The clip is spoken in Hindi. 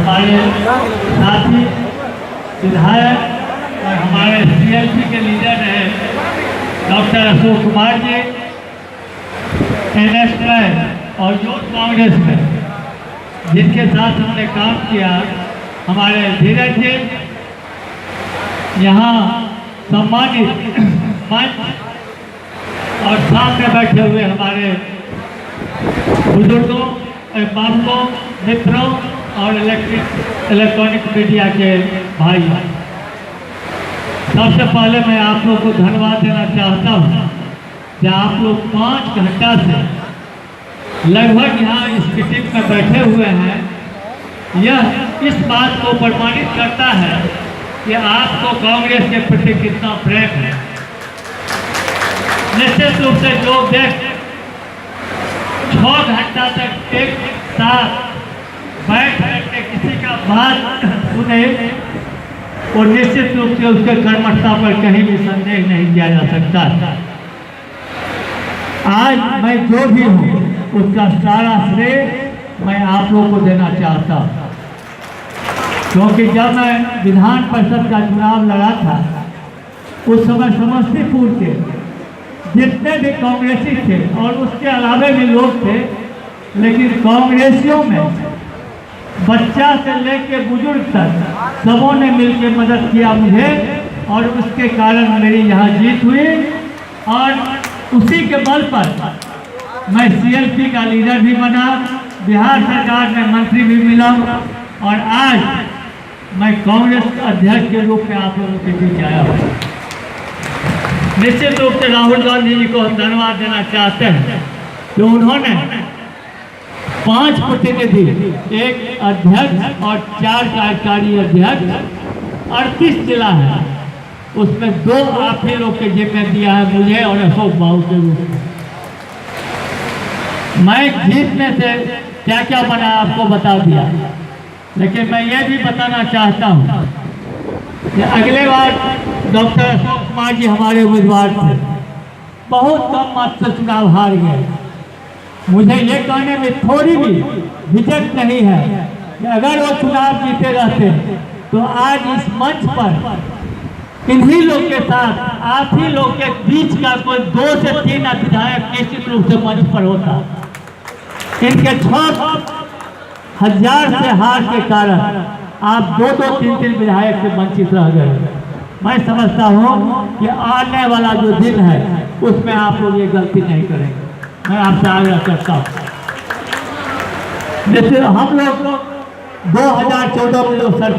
हमारे साथी विधायक और हमारे CLP के लीडर हैं डॉक्टर अशोक कुमार जी, NS में और यूथ कांग्रेस में जिनके साथ हमने काम किया, हमारे धीरज जी, यहाँ सम्मानित मंच और सामने बैठे हुए हमारे बुजुर्गों, बाबुओं, मित्रों और इलेक्ट्रॉनिक मीडिया के भाई, सबसे पहले मैं आप लोग को धन्यवाद देना चाहता हूँ कि आप लोग 5 घंटा से लगभग यहाँ इस मीटिंग में बैठे हुए हैं। यह इस बात को प्रमाणित करता है कि आपको कांग्रेस के प्रति कितना प्रेम है। निश्चित रूप से जो व्यक्ति 6 घंटा तक एक साथ बैठ करके किसी का बात सुने, और निश्चित रूप से उसके कर्मठता पर कहीं भी संदेह नहीं किया जा सकता। आज मैं जो भी हूँ उसका सारा श्रेय मैं आप लोगों को देना चाहता हूँ, क्योंकि जब मैं विधान परिषद का चुनाव लड़ा था उस समय समस्तीपुर के जितने भी कांग्रेसी थे और उसके अलावे भी लोग थे, लेकिन कांग्रेसियों में बच्चा से लेकर बुजुर्ग तक सबों ने मिलकर मदद किया मुझे, और उसके कारण मेरी यहाँ जीत हुई। और उसी के बल पर मैं CLP का लीडर भी बना, बिहार सरकार में मंत्री भी मिला, और आज मैं कांग्रेस अध्यक्ष के रूप में आप लोगों के बीच आया हूँ। निश्चित रूप से राहुल गांधी जी को हम धन्यवाद देना चाहते हैं कि उन्होंने 5 प्रतिनिधि, एक अध्यक्ष और 4 कार्यकारी अध्यक्ष, 38 जिला है, उसमें 2 आप ही लोग के जिम्मे दिया है, मुझे और अशोक बाबू के रूप में। मैं जीतने से क्या क्या बना आपको बता दिया, लेकिन मैं ये भी बताना चाहता हूँ कि अगले बार डॉक्टर अशोक कुमार जी हमारे उम्मीदवार थे, बहुत कम मत से चुनाव हार गए। मुझे ये कहने में थोड़ी भी झिझक नहीं है कि अगर वो चुनाव जीते रहते तो आज इस मंच पर इन्हीं लोग के साथ, आप ही लोग के बीच का कोई 2 से 3 विधायक निश्चित रूप से मंच पर होता। इनके 6,000 से हार के कारण आप 2-2, 3-3 विधायक से वंचित रह गए। मैं समझता हूँ कि आने वाला जो दिन है उसमें आप लोग ये गलती नहीं करेंगे। मैं आपसे आग्रह करता हूँ। जैसे हम लोग 2014 में जो सरकार